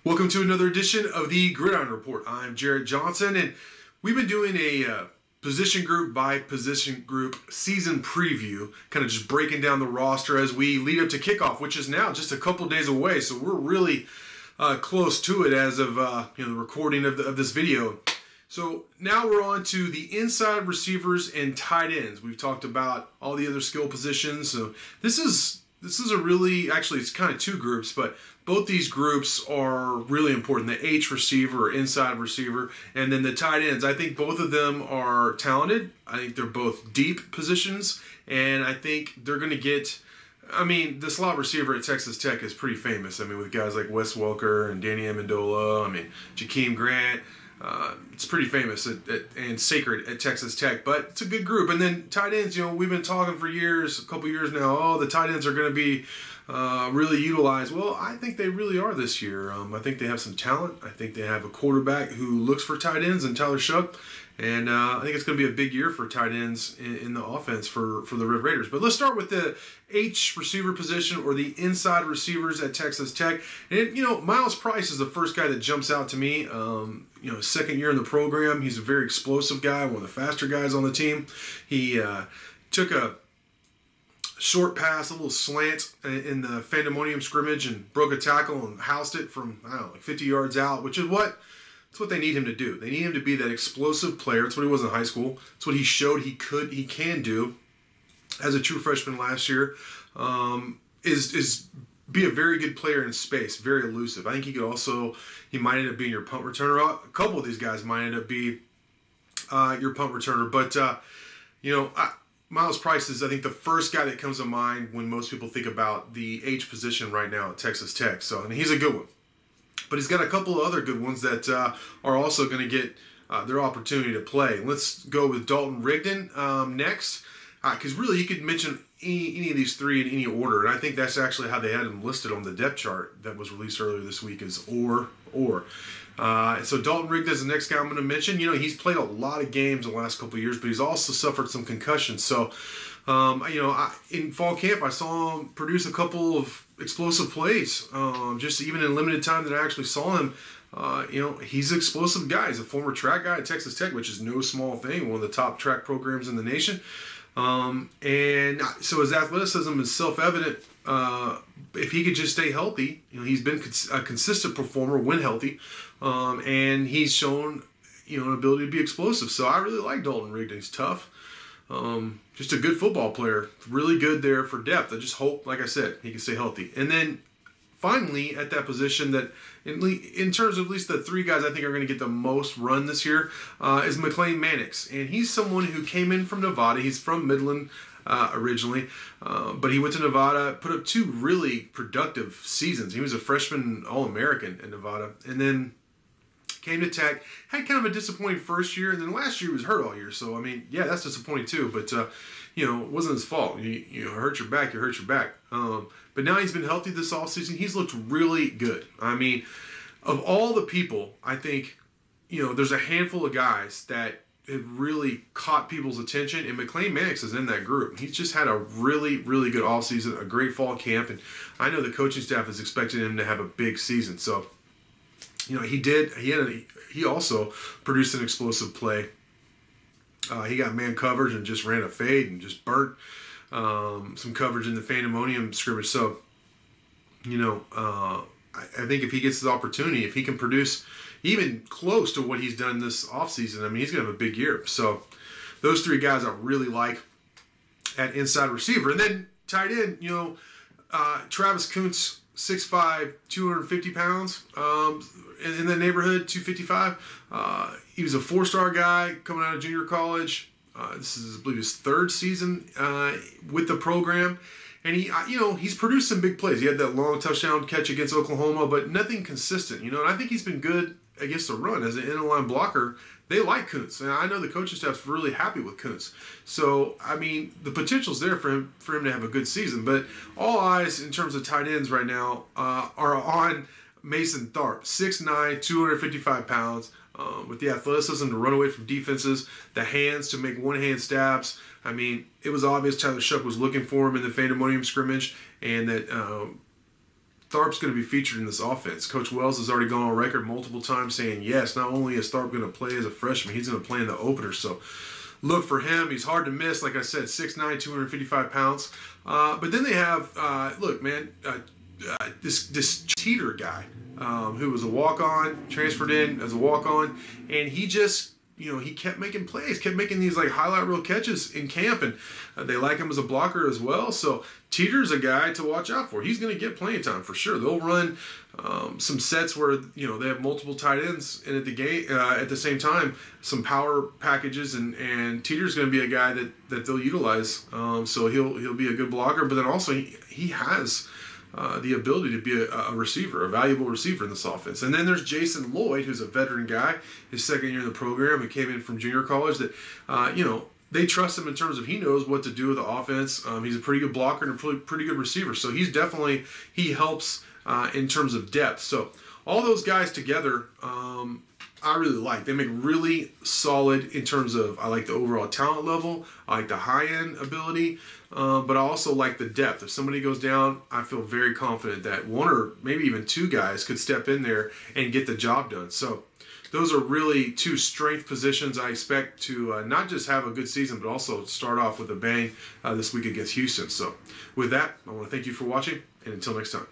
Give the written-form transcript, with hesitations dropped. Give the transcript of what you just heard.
Welcome to another edition of the Gridiron Report. I'm Jared Johnson, and we've been doing a position group by position group season preview, kind of just breaking down the roster as we lead up to kickoff, which is now just a couple days away. So we're really close to it as of the recording of this video. So now we're on to the inside receivers and tight ends. We've talked about all the other skill positions. So this is a really, actually it's kind of two groups, but both these groups are really important. The H receiver or inside receiver, and then the tight ends. I think both of them are talented. I think they're both deep positions, and I think they're going to get, the slot receiver at Texas Tech is pretty famous. With guys like Wes Welker and Danny Amendola, Jakeem Grant. It's pretty famous and sacred at Texas Tech, but it's a good group. And then tight ends, we've been talking for years, a couple years now, the tight ends are going to be really utilized. Well, I think they really are this year. I think they have some talent. I think they have a quarterback who looks for tight ends in Tyler Shough. And I think it's going to be a big year for tight ends in the offense for the Red Raiders. But let's start with the H receiver position, or the inside receivers at Texas Tech. And, Myles Price is the first guy that jumps out to me. Second year in the program. He's a very explosive guy, one of the faster guys on the team. He took a short pass, a little slant in the Pandemonium scrimmage and broke a tackle and housed it from, 50 yards out, which is that's what they need him to do. They need him to be that explosive player. That's what he was in high school. That's what he showed he can do as a true freshman last year. Is be a very good player in space, very elusive. I think he might end up being your punt returner. A couple of these guys might end up being your punt returner. But, Myles Price is, I think, the first guy that comes to mind when most people think about the H position right now at Texas Tech. So, he's a good one. But he's got a couple of other good ones that are also going to get their opportunity to play. Let's go with Dalton Rigdon next. Because really, you could mention any of these three in any order. And I think that's actually how they had him listed on the depth chart that was released earlier this week, is or. So Dalton Rigdon is the next guy I'm going to mention. He's played a lot of games in the last couple of years, but he's also suffered some concussions. So, in fall camp, I saw him produce a couple of explosive plays. Just even in limited time that I actually saw him, he's an explosive guy. He's a former track guy at Texas Tech, which is no small thing, one of the top track programs in the nation. And so his athleticism is self-evident. If he could just stay healthy, he's been a consistent performer when healthy, and he's shown, an ability to be explosive. So I really like Dalton Rigdon. He's tough. Just a good football player. Really good there for depth. I just hope, like I said, he can stay healthy. And then finally, at that position, that in terms of at least the three guys I think are going to get the most run this year, is McLane Mannix. And he's someone who came in from Nevada. He's from Midland originally, but he went to Nevada, put up two really productive seasons. He was a freshman All-American in Nevada, and then came to Tech, had kind of a disappointing first year, and then last year he was hurt all year. So, that's disappointing too, but, it wasn't his fault. You hurt your back, you hurt your back. But now he's been healthy this offseason. He's looked really good. Of all the people, I think, there's a handful of guys that have really caught people's attention, and McLane Mannix is in that group. He's just had a really, really good offseason, a great fall camp, and I know the coaching staff is expecting him to have a big season. So, he also produced an explosive play. He got man coverage and just ran a fade and just burnt some coverage in the Pandemonium scrimmage. So, I think if he gets his opportunity, if he can produce even close to what he's done this offseason, he's going to have a big year. So those three guys I really like at inside receiver. And then tight end, Travis Kuntz, 6'5", 250 pounds, in the neighborhood, 255. He was a four-star guy coming out of junior college. This is, I believe, his third season with the program. And he's produced some big plays. He had that long touchdown catch against Oklahoma, but nothing consistent. And I think he's been good against the run as an end-of-line blocker. They like Kuntz, and I know the coaching staff's really happy with Kuntz. So, the potential's there for him to have a good season. But all eyes in terms of tight ends right now are on Mason Tharp, 6'9", 255 pounds, with the athleticism to run away from defenses, the hands to make one-hand stabs. It was obvious Tyler Shough was looking for him in the Pandemonium scrimmage, and that Tharp's going to be featured in this offense. Coach Wells has already gone on record multiple times saying, yes, not only is Tharp going to play as a freshman, he's going to play in the opener. So look for him. He's hard to miss. Like I said, 6'9", 255 pounds. But then they have, this Teeter guy who was a walk-on, transferred in as a walk-on, and he just, he kept making plays, kept making these like highlight reel catches in camp, and they like him as a blocker as well. So Teeter's a guy to watch out for. He's going to get playing time for sure. They'll run some sets where they have multiple tight ends in at the game at the same time, some power packages, and Teeter's going to be a guy that they'll utilize. So he'll be a good blocker, but then also he has the ability to be a receiver, a valuable receiver in this offense. And then there's Jason Lloyd, who's a veteran guy, his second year in the program, who came in from junior college, that, they trust him in terms of he knows what to do with the offense. He's a pretty good blocker and a pretty good receiver. So he helps in terms of depth. So all those guys together, I really like. They make really solid in terms of, I like the overall talent level, I like the high-end ability, but I also like the depth. If somebody goes down, I feel very confident that one or maybe even two guys could step in there and get the job done. So those are really two strength positions I expect to not just have a good season, but also start off with a bang this week against Houston. So with that, I want to thank you for watching, and until next time.